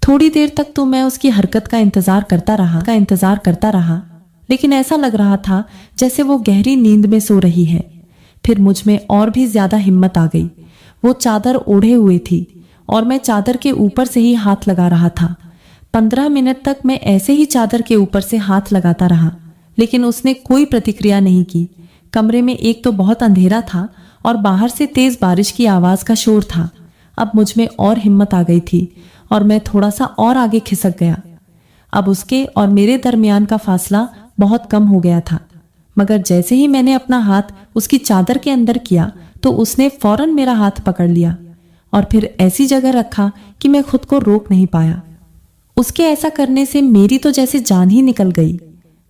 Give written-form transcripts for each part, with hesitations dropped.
थोड़ी देर तक तो मैं उसकी हरकत का इंतजार करता रहा, लेकिन ऐसा लग रहा था जैसे वो गहरी नींद में सो रही है। फिर मुझ में और भी ज्यादा हिम्मत आ गई। वो चादर ओढ़े हुए थी और मैं चादर के ऊपर से ही हाथ लगा रहा था। 15 मिनट तक मैं ऐसे ही चादर के ऊपर से हाथ लगाता रहा, लेकिन उसने कोई प्रतिक्रिया नहीं की। कमरे में एक तो बहुत अंधेरा था और बाहर से तेज बारिश की आवाज का शोर था। अब मुझ में और हिम्मत आ गई थी और मैं थोड़ा सा और आगे खिसक गया। अब उसके और मेरे दरमियान का फासला बहुत कम हो गया था, मगर जैसे ही मैंने अपना हाथ उसकी चादर के अंदर किया तो उसने फौरन मेरा हाथ पकड़ लिया और फिर ऐसी जगह रखा कि मैं खुद को रोक नहीं पाया। उसके ऐसा करने से मेरी तो जैसे जान ही निकल गई,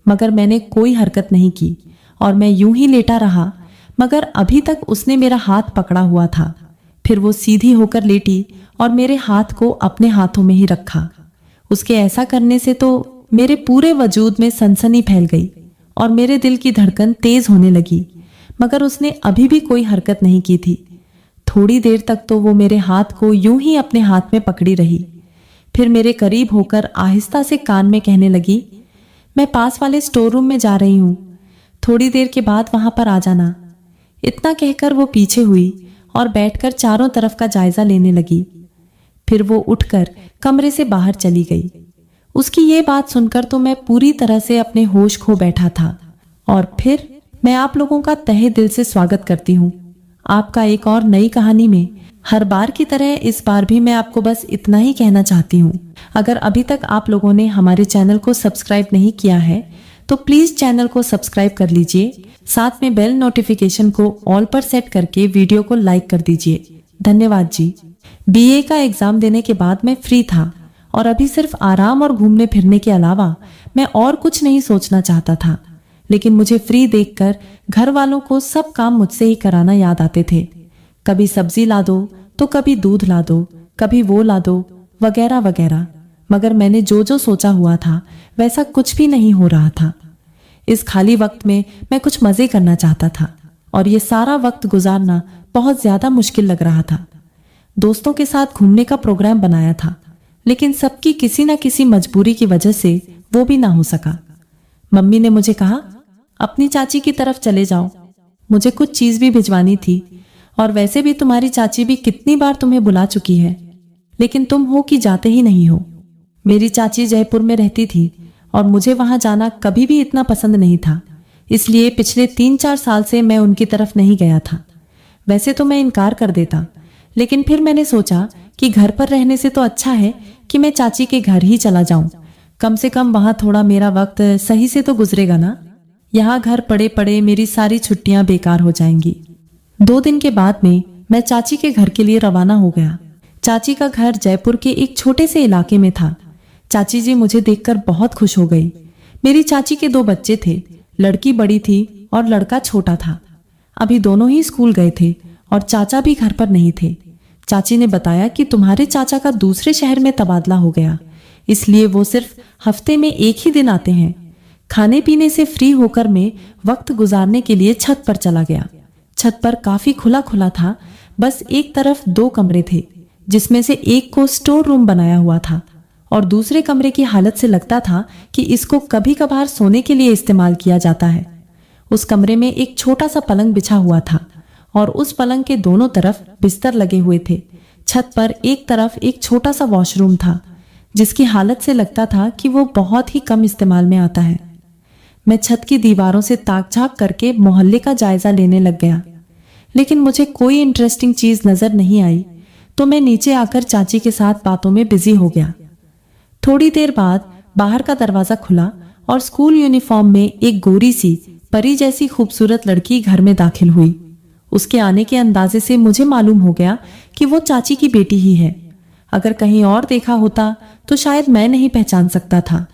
मगर मैंने कोई हरकत नहीं की और मैं यूं ही लेटा रहा। मगर अभी तक उसने मेरा हाथ पकड़ा हुआ था। फिर वो सीधी होकर लेटी और मेरे हाथ को अपने हाथों में ही रखा। उसके ऐसा करने से तो मेरे पूरे वजूद में सनसनी फैल गई और मेरे दिल की धड़कन तेज होने लगी, मगर उसने अभी भी कोई हरकत नहीं की थी। थोड़ी देर तक तो वो मेरे हाथ को यूं ही अपने हाथ में पकड़ी रही। फिर मेरे करीब होकर आहिस्ता से कान में कहने लगी, मैं पास वाले स्टोर रूम में जा रही हूं, थोड़ी देर के बाद वहां पर आ जाना। इतना कहकर वो पीछे हुई और बैठकर चारों तरफ का जायजा लेने लगी। फिर वो उठकर कमरे से बाहर चली गई। उसकी ये बात सुनकर तो मैं पूरी तरह से अपने होश खो बैठा था। और फिर मैं आप लोगों का तहे दिल से स्वागत करती हूँ आपका एक और नई कहानी में। हर बार की तरह इस बार भी मैं आपको बस इतना ही कहना चाहती हूँ, अगर अभी तक आप लोगों ने हमारे चैनल को सब्सक्राइब नहीं किया है तो प्लीज चैनल को सब्सक्राइब कर लीजिए। साथ में बेल नोटिफिकेशन को ऑल पर सेट करके वीडियो को लाइक कर दीजिए। धन्यवाद जी। बीए का एग्जाम देने के बाद मैं फ्री था और अभी सिर्फ आराम और घूमने फिरने के अलावा मैं और कुछ नहीं सोचना चाहता था। लेकिन मुझे फ्री देखकर घर वालों को सब काम मुझसे ही कराना याद आते थे। कभी सब्जी ला दो तो कभी दूध ला दो, कभी वो ला दो, वगैरह वगैरह। मगर मैंने जो जो सोचा हुआ था वैसा कुछ भी नहीं हो रहा था। इस खाली वक्त में मैं कुछ मजे करना चाहता था और ये सारा वक्त गुजारना बहुत ज्यादा मुश्किल लग रहा था। दोस्तों के साथ घूमने का प्रोग्राम बनाया था, लेकिन सबकी किसी न किसी मजबूरी की वजह से वो भी ना हो सका। मम्मी ने मुझे कहा, अपनी चाची की तरफ चले जाओ, मुझे कुछ चीज भी भिजवानी थी और वैसे भी तुम्हारी चाची भी कितनी बार तुम्हें बुला चुकी है, लेकिन तुम हो कि जाते ही नहीं हो। मेरी चाची जयपुर में रहती थी और मुझे वहां जाना कभी भी इतना पसंद नहीं था, इसलिए पिछले 3-4 साल से मैं उनकी तरफ नहीं गया था। वैसे तो मैं इनकार कर देता, लेकिन फिर मैंने सोचा कि घर पर रहने से तो अच्छा है कि मैं चाची के घर ही चला जाऊं। कम से कम वहां थोड़ा मेरा वक्त सही से तो गुजरेगा ना। यहाँ घर पड़े पड़े मेरी सारी छुट्टियां बेकार हो जाएंगी। 2 दिन के बाद में मैं चाची के घर के लिए रवाना हो गया। चाची का घर जयपुर के एक छोटे से इलाके में था। चाची जी मुझे देखकर बहुत खुश हो गई। मेरी चाची के 2 बच्चे थे, लड़की बड़ी थी और लड़का छोटा था। अभी दोनों ही स्कूल गए थे और चाचा भी घर पर नहीं थे। चाची ने बताया कि तुम्हारे चाचा का दूसरे शहर में तबादला हो गया, इसलिए वो सिर्फ हफ्ते में 1 ही दिन आते हैं। खाने पीने से फ्री होकर मैं वक्त गुजारने के लिए छत पर चला गया। छत पर काफी खुला खुला था, बस एक तरफ 2 कमरे थे, जिसमें से एक को स्टोर रूम बनाया हुआ था और दूसरे कमरे की हालत से लगता था कि इसको कभी कभार सोने के लिए इस्तेमाल किया जाता है। उस कमरे में एक छोटा सा पलंग बिछा हुआ था और उस पलंग के दोनों तरफ बिस्तर लगे हुए थे। छत पर एक तरफ एक छोटा सा वॉशरूम था, जिसकी हालत से लगता था कि वो बहुत ही कम इस्तेमाल में आता है। मैं छत की दीवारों से ताक झांक करके मोहल्ले का जायजा लेने लग गया, लेकिन मुझे कोई इंटरेस्टिंग चीज नजर नहीं आई, तो मैं नीचे आकर चाची के साथ बातों में बिजी हो गया। थोड़ी देर बाद बाहर का दरवाजा खुला और स्कूल यूनिफॉर्म में एक गोरी सी परी जैसी खूबसूरत लड़की घर में दाखिल हुई। उसके आने के अंदाजे से मुझे मालूम हो गया कि वो चाची की बेटी ही है। अगर कहीं और देखा होता तो शायद मैं नहीं पहचान सकता था,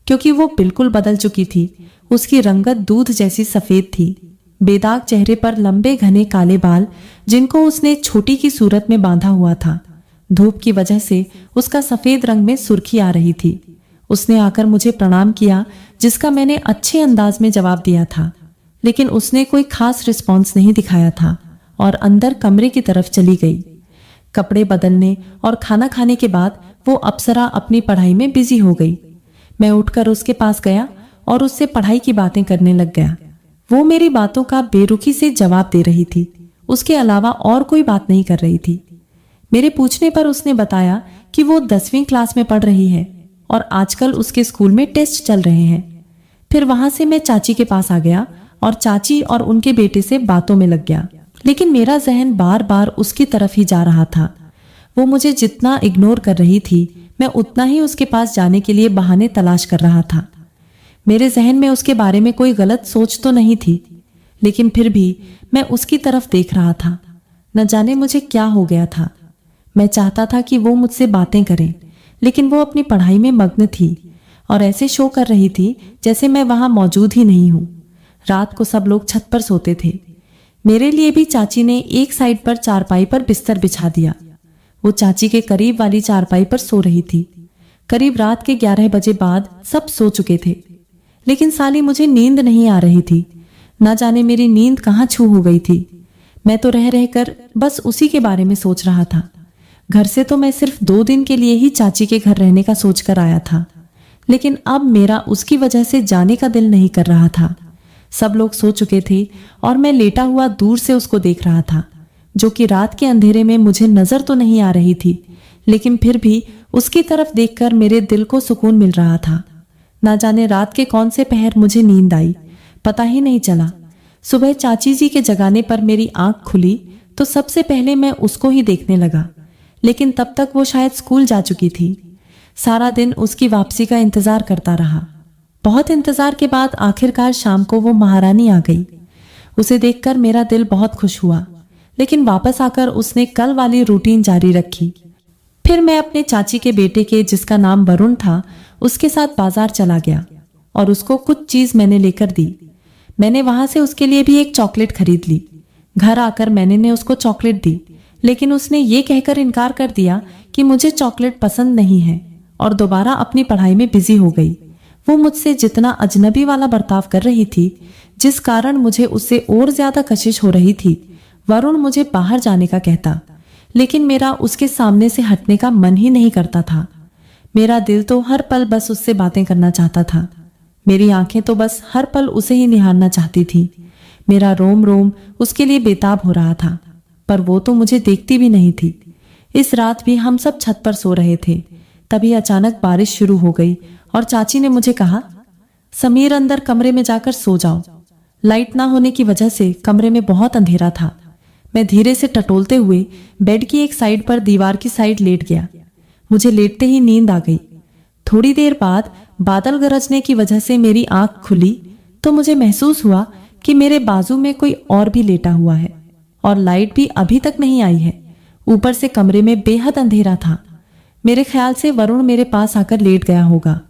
क्योंकि वो बिल्कुल बदल चुकी थी। उसकी रंगत दूध जैसी सफेद थी, बेदाग चेहरे पर लंबे घने काले बाल, जिनको उसने छोटी की सूरत में बांधा हुआ था। धूप की वजह से उसका सफेद रंग में सुर्खी आ रही थी। उसने आकर मुझे प्रणाम किया, जिसका मैंने अच्छे अंदाज में जवाब दिया था, लेकिन उसने कोई खास रिस्पॉन्स नहीं दिखाया था और अंदर कमरे की तरफ चली गई। कपड़े बदलने और खाना खाने के बाद वो अप्सरा अपनी पढ़ाई में बिजी हो गई। मैं उठकर उसके पास गया और उससे पढ़ाई की बातें करने लग गया। वो मेरी बातों का बेरुखी से जवाब दे रही थी, उसके अलावा और कोई बात नहीं कर रही थी। मेरे पूछने पर उसने बताया कि वो 10वीं क्लास में पढ़ रही है और आजकल उसके स्कूल में टेस्ट चल रहे हैं। फिर वहां से मैं चाची के पास आ गया और चाची और उनके बेटे से बातों में लग गया, लेकिन मेरा जहन बार बार उसकी तरफ ही जा रहा था। वो मुझे जितना इग्नोर कर रही थी, मैं उतना ही उसके पास जाने के लिए बहाने तलाश कर रहा था। मेरे जहन में उसके बारे में कोई गलत सोच तो नहीं थी, लेकिन फिर भी मैं उसकी तरफ देख रहा था। न जाने मुझे क्या हो गया था। मैं चाहता था कि वो मुझसे बातें करे, लेकिन वो अपनी पढ़ाई में मग्न थी और ऐसे शो कर रही थी जैसे मैं वहां मौजूद ही नहीं हूं। रात को सब लोग छत पर सोते थे। मेरे लिए भी चाची ने एक साइड पर चारपाई पर बिस्तर बिछा दिया। वो चाची के करीब वाली चारपाई पर सो रही थी। करीब रात के 11 बजे बाद सब सो चुके थे, लेकिन साली मुझे नींद नहीं आ रही थी। ना जाने मेरी नींद कहाँ छू हो गई थी। मैं तो रह रहकर बस उसी के बारे में सोच रहा था। घर से तो मैं सिर्फ 2 दिन के लिए ही चाची के घर रहने का सोचकर आया था, लेकिन अब मेरा उसकी वजह से जाने का दिल नहीं कर रहा था। सब लोग सो चुके थे और मैं लेटा हुआ दूर से उसको देख रहा था, जो कि रात के अंधेरे में मुझे नजर तो नहीं आ रही थी, लेकिन फिर भी उसकी तरफ देखकर मेरे दिल को सुकून मिल रहा था। ना जाने रात के कौन से पहर मुझे नींद आई, पता ही नहीं चला। सुबह चाची जी के जगाने पर मेरी आंख खुली तो सबसे पहले मैं उसको ही देखने लगा, लेकिन तब तक वो शायद स्कूल जा चुकी थी। सारा दिन उसकी वापसी का इंतजार करता रहा। बहुत इंतजार के बाद आखिरकार शाम को वो महारानी आ गई। उसे देखकर मेरा दिल बहुत खुश हुआ, लेकिन वापस आकर उसने कल वाली रूटीन जारी रखी। फिर मैं अपने चाची के बेटे के, जिसका नाम वरुण था, उसके साथ बाजार चला गया और उसको कुछ चीज मैंने लेकर दी। मैंने वहां से उसके लिए भी एक चॉकलेट खरीद ली। घर आकर मैंने ने उसको चॉकलेट दी, लेकिन उसने ये कहकर इनकार कर दिया कि मुझे चॉकलेट पसंद नहीं है और दोबारा अपनी पढ़ाई में बिजी हो गई। वो मुझसे जितना अजनबी वाला बर्ताव कर रही थी, जिस कारण मुझे उससे और ज्यादा कशिश हो रही थी। वरुण मुझे बाहर जाने का कहता, लेकिन मेरा उसके सामने से हटने का मन ही नहीं करता था। मेरा दिल तो हर पल बस उससे बातें करना चाहता था। मेरी आंखें तो बस हर पल उसे ही निहारना चाहती थी। मेरा रोम रोम उसके लिए बेताब हो रहा था, पर वो तो मुझे देखती भी नहीं थी। इस रात भी हम सब छत पर सो रहे थे। तभी अचानक बारिश शुरू हो गई और चाची ने मुझे कहा, समीर अंदर कमरे में जाकर सो जाओ। लाइट ना होने की वजह से कमरे में बहुत अंधेरा था। मैं धीरे से टटोलते हुए बेड की एक साइड पर दीवार की साइड लेट गया। मुझे लेटते ही नींद आ गई। थोड़ी देर बाद बादल गरजने की वजह से मेरी आंख खुली तो मुझे महसूस हुआ कि मेरे बाजू में कोई और भी लेटा हुआ है और लाइट भी अभी तक नहीं आई है। ऊपर से कमरे में बेहद अंधेरा था। मेरे ख्याल से वरुण मेरे पास आकर लेट गया होगा।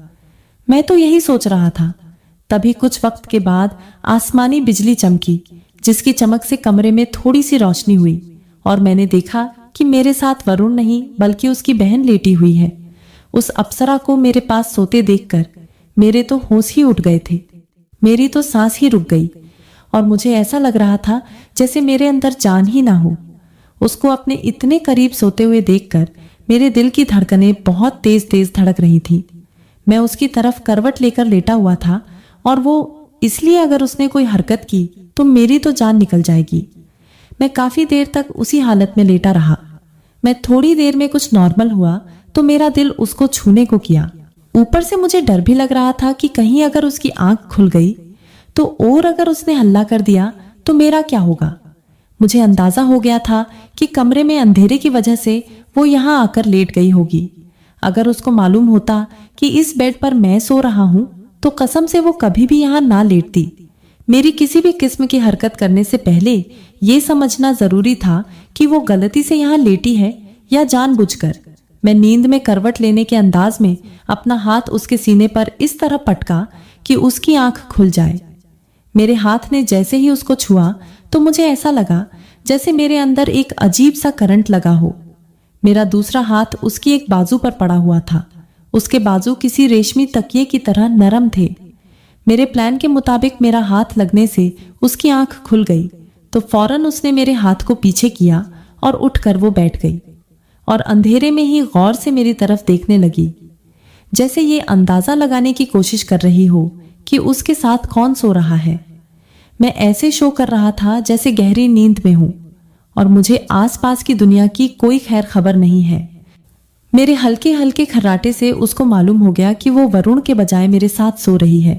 मैं तो यही सोच रहा था। तभी कुछ वक्त के बाद आसमानी बिजली चमकी, जिसकी चमक से कमरे में थोड़ी सी रोशनी हुई और मैंने देखा कि मेरे साथ वरुण नहीं बल्कि उसकी बहन लेटी हुई है। उस अप्सरा को मेरे पास सोते देखकर मेरे तो होश ही उठ गए थे। मेरी तो सांस ही रुक गई और मुझे ऐसा लग रहा था जैसे मेरे अंदर जान ही ना हो। उसको अपने इतने करीब सोते हुए देखकर मेरे दिल की धड़कनें बहुत तेज तेज धड़क रही थी। मैं उसकी तरफ करवट लेकर लेटा हुआ था और वो इसलिए अगर उसने कोई हरकत की तो मेरी तो जान निकल जाएगी। मैं काफी देर तक उसी हालत में लेटा रहा। मैं थोड़ी देर में कुछ नॉर्मल हुआ तो मेरा दिल उसको छूने को किया। ऊपर से मुझे डर भी लग रहा था कि कहीं अगर उसकी आंख खुल गई तो, और अगर उसने हल्ला कर दिया तो मेरा क्या होगा। मुझे अंदाजा हो गया था कि कमरे में अंधेरे की वजह से वो यहाँ आकर लेट गई होगी। अगर उसको मालूम होता कि इस बेड पर मैं सो रहा हूं तो कसम से वो कभी भी यहाँ ना लेटती। मेरी किसी भी किस्म की हरकत करने से पहले ये समझना जरूरी था कि वो गलती से यहाँ लेटी है या जानबूझकर। मैं नींद में करवट लेने के अंदाज में अपना हाथ उसके सीने पर इस तरह पटका कि उसकी आंख खुल जाए। मेरे हाथ ने जैसे ही उसको छुआ तो मुझे ऐसा लगा जैसे मेरे अंदर एक अजीब सा करंट लगा हो। मेरा दूसरा हाथ उसकी एक बाजू पर पड़ा हुआ था। उसके बाजू किसी रेशमी तकिए की तरह नरम थे। मेरे प्लान के मुताबिक मेरा हाथ लगने से उसकी आंख खुल गई तो फौरन उसने मेरे हाथ को पीछे किया और उठकर वो बैठ गई और अंधेरे में ही गौर से मेरी तरफ देखने लगी, जैसे ये अंदाजा लगाने की कोशिश कर रही हो कि उसके साथ कौन सो रहा है। मैं ऐसे शो कर रहा था जैसे गहरी नींद में हूं और मुझे आसपास की दुनिया की कोई खैर खबर नहीं है। मेरे हल्के हल्के खर्राटे से उसको मालूम हो गया कि वो वरुण के बजाय मेरे साथ सो रही है।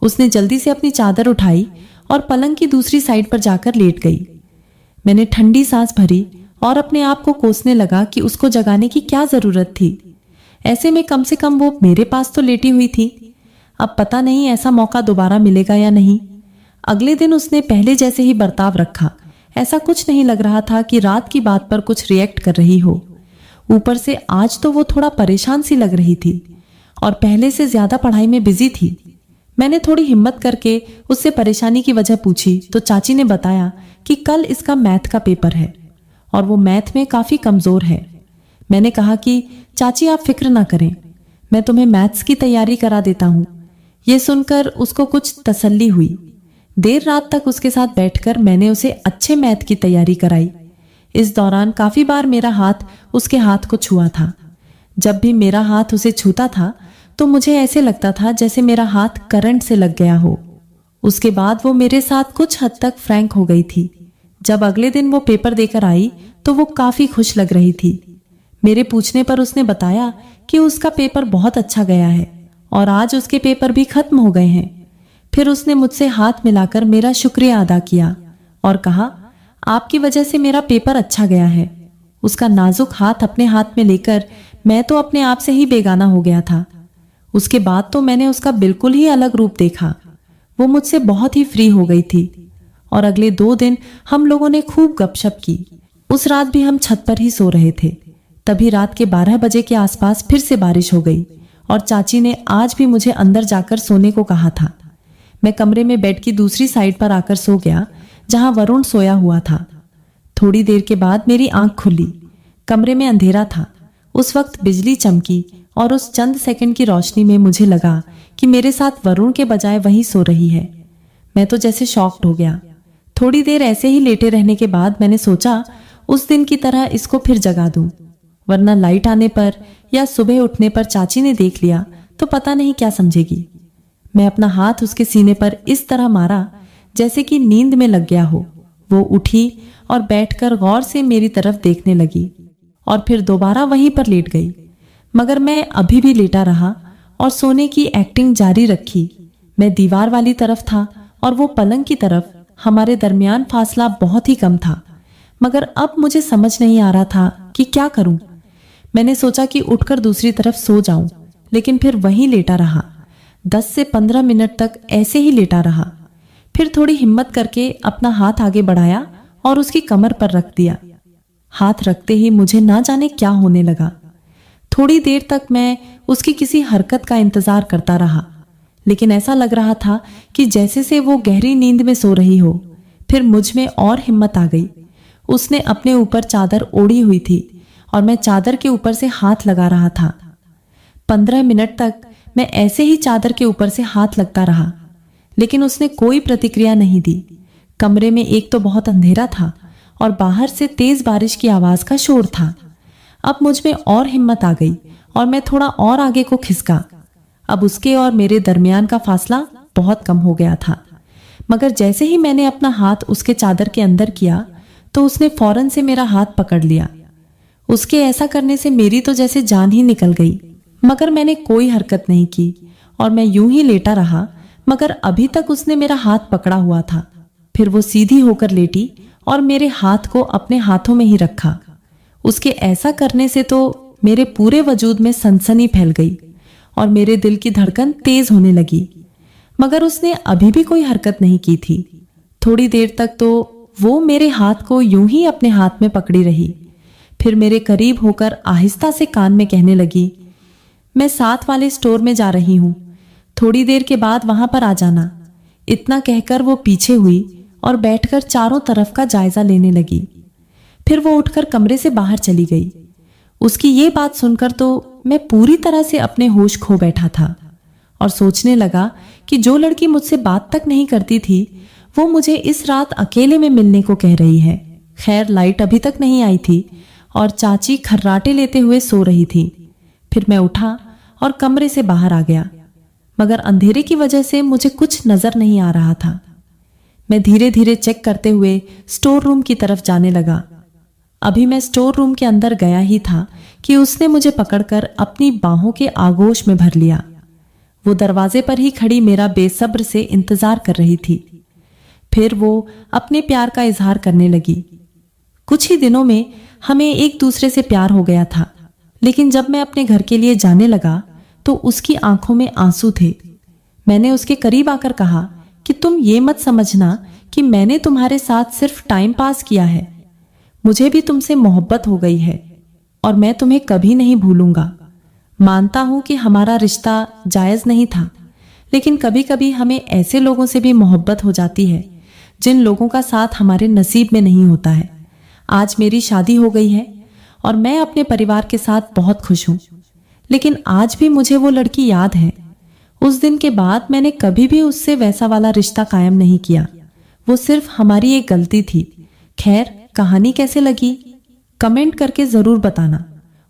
उसने जल्दी से अपनी चादर उठाई और पलंग की दूसरी साइड पर जाकर लेट गई। मैंने ठंडी सांस भरी और अपने आप को कोसने लगा कि उसको जगाने की क्या जरूरत थी। ऐसे में कम से कम वो मेरे पास तो लेटी हुई थी। अब पता नहीं ऐसा मौका दोबारा मिलेगा या नहीं। अगले दिन उसने पहले जैसे ही बर्ताव रखा। ऐसा कुछ नहीं लग रहा था कि रात की बात पर कुछ रिएक्ट कर रही हो। ऊपर से आज तो वो थोड़ा परेशान सी लग रही थी और पहले से ज्यादा पढ़ाई में बिजी थी। मैंने थोड़ी हिम्मत करके उससे परेशानी की वजह पूछी तो चाची ने बताया कि कल इसका मैथ का पेपर है और वो मैथ में काफी कमजोर है। मैंने कहा कि चाची आप फिक्र ना करें, मैं तुम्हें मैथ्स की तैयारी करा देता हूँ। ये सुनकर उसको कुछ तसल्ली हुई। देर रात तक उसके साथ बैठकर मैंने उसे अच्छे मैथ की तैयारी कराई। इस दौरान काफी बार मेरा हाथ उसके हाथ को छुआ था। जब भी मेरा हाथ उसे छूता था तो मुझे ऐसे लगता था जैसे मेरा हाथ करंट से लग गया हो। उसके बाद वो मेरे साथ कुछ हद तक फ्रैंक हो गई थी। जब अगले दिन वो पेपर देकर आई तो वो काफी खुश लग रही थी। मेरे पूछने पर उसने बताया कि उसका पेपर बहुत अच्छा गया है और आज उसके पेपर भी खत्म हो गए हैं। फिर उसने मुझसे हाथ मिलाकर मेरा शुक्रिया अदा किया और कहा, आपकी वजह से मेरा पेपर अच्छा गया है। उसका नाजुक हाथ अपने हाथ में लेकर मैं तो अपने आप से ही बेगाना हो गया था। उसके बाद तो मैंने उसका बिल्कुल ही अलग रूप देखा। वो मुझसे बहुत ही फ्री हो गई थी और अगले 2 दिन हम लोगों ने खूब गपशप की। उस रात भी हम छत पर ही सो रहे थे। तभी रात के 12 बजे के आसपास फिर से बारिश हो गई और चाची ने आज भी मुझे अंदर जाकर सोने को कहा था। मैं कमरे में बेड की दूसरी साइड पर आकर सो गया जहां वरुण सोया हुआ था। थोड़ी देर के बाद मेरी आंख खुली। कमरे में अंधेरा था। उस वक्त बिजली चमकी और उस चंद सेकंड की रोशनी में मुझे लगा कि मेरे साथ वरुण के बजाय वही सो रही है। मैं तो जैसे शॉक्ड हो गया। थोड़ी देर ऐसे ही लेटे रहने के बाद मैंने सोचा उस दिन की तरह इसको फिर जगा दूं, वरना लाइट आने पर या सुबह उठने पर चाची ने देख लिया तो पता नहीं क्या समझेगी। मैं अपना हाथ उसके सीने पर इस तरह मारा जैसे कि नींद में लग गया हो। वो उठी और बैठकर गौर से मेरी तरफ देखने लगी और फिर दोबारा वहीं पर लेट गई। मगर मैं अभी भी लेटा रहा और सोने की एक्टिंग जारी रखी। मैं दीवार वाली तरफ था और वो पलंग की तरफ। हमारे दरमियान फासला बहुत ही कम था, मगर अब मुझे समझ नहीं आ रहा था कि क्या करूं। मैंने सोचा कि उठकर दूसरी तरफ सो जाऊं, लेकिन फिर वहीं लेटा रहा। 10 से 15 मिनट तक ऐसे ही लेटा रहा। फिर थोड़ी हिम्मत करके अपना हाथ आगे बढ़ाया और उसकी कमर पर रख दिया। हाथ रखते ही मुझे ना जाने क्या होने लगा। थोड़ी देर तक मैं उसकी किसी हरकत का इंतजार करता रहा, लेकिन ऐसा लग रहा था कि जैसे से वो गहरी नींद में सो रही हो। फिर मुझ में और हिम्मत आ गई। उसने अपने ऊपर चादर ओढ़ी हुई थी और मैं चादर के ऊपर से हाथ लगा रहा था। 15 मिनट तक मैं ऐसे ही चादर के ऊपर से हाथ लगता रहा, लेकिन उसने कोई प्रतिक्रिया नहीं दी। कमरे में एक तो बहुत अंधेरा था और बाहर से तेज बारिश की आवाज का शोर था। अब मुझ में और हिम्मत आ गई और मैं थोड़ा और आगे को खिसका। अब उसके और मेरे दरमियान का फासला बहुत कम हो गया था, मगर जैसे ही मैंने अपना हाथ उसके चादर के अंदर किया तो उसने फौरन से मेरा हाथ पकड़ लिया। उसके ऐसा करने से मेरी तो जैसे जान ही निकल गई, मगर मैंने कोई हरकत नहीं की और मैं यूं ही लेटा रहा। मगर अभी तक उसने मेरा हाथ पकड़ा हुआ था। फिर वो सीधी होकर लेटी और मेरे हाथ को अपने हाथों में ही रखा। उसके ऐसा करने से तो मेरे पूरे वजूद में सनसनी फैल गई और मेरे दिल की धड़कन तेज होने लगी, मगर उसने अभी भी कोई हरकत नहीं की थी। थोड़ी देर तक तो वो मेरे हाथ को यूं ही अपने हाथ में पकड़ी रही। फिर मेरे करीब होकर आहिस्ता से कान में कहने लगी, मैं साथ वाले स्टोर में जा रही हूं, थोड़ी देर के बाद वहां पर आ जाना। इतना कहकर वो पीछे हुई और बैठकर चारों तरफ का जायजा लेने लगी। फिर वो उठकर कमरे से बाहर चली गई। उसकी ये बात सुनकर तो मैं पूरी तरह से अपने होश खो बैठा था और सोचने लगा कि जो लड़की मुझसे बात तक नहीं करती थी वो मुझे इस रात अकेले में मिलने को कह रही है। खैर लाइट अभी तक नहीं आई थी और चाची खर्राटे लेते हुए सो रही थी। फिर मैं उठा और कमरे से बाहर आ गया, मगर अंधेरे की वजह से मुझे कुछ नजर नहीं आ रहा था। मैं धीरे धीरे चेक करते हुए स्टोर रूम की तरफ जाने लगा। अभी मैं स्टोर रूम के अंदर गया ही था कि उसने मुझे पकड़कर अपनी बाहों के आगोश में भर लिया। वो दरवाजे पर ही खड़ी मेरा बेसब्र से इंतजार कर रही थी। फिर वो अपने प्यार का इजहार करने लगी। कुछ ही दिनों में हमें एक दूसरे से प्यार हो गया था, लेकिन जब मैं अपने घर के लिए जाने लगा तो उसकी आंखों में आंसू थे। मैंने उसके करीब आकर कहा कि तुम ये मत समझना कि मैंने तुम्हारे साथ सिर्फ टाइम पास किया है। मुझे भी तुमसे मोहब्बत हो गई है और मैं तुम्हें कभी नहीं भूलूंगा। मानता हूं कि हमारा रिश्ता जायज नहीं था, लेकिन कभी कभी हमें ऐसे लोगों से भी मोहब्बत हो जाती है जिन लोगों का साथ हमारे नसीब में नहीं होता है। आज मेरी शादी हो गई है और मैं अपने परिवार के साथ बहुत खुश हूं, लेकिन आज भी मुझे वो लड़की याद है। उस दिन के बाद मैंने कभी भी उससे वैसा वाला रिश्ता कायम नहीं किया। वो सिर्फ हमारी एक गलती थी। खैर, कहानी कैसे लगी कमेंट करके जरूर बताना।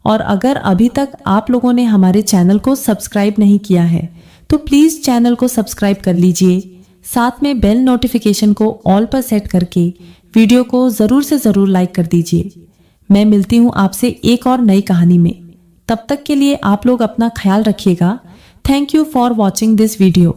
और अगर अभी तक आप लोगों ने हमारे चैनल को सब्सक्राइब नहीं किया है तो प्लीज चैनल को सब्सक्राइब कर लीजिए। साथ में बेल नोटिफिकेशन को ऑल पर सेट करके वीडियो को जरूर से जरूर लाइक कर दीजिए। मैं मिलती हूँ आपसे एक और नई कहानी में। तब तक के लिए आप लोग अपना ख्याल रखिएगा। Thank you for watching this video.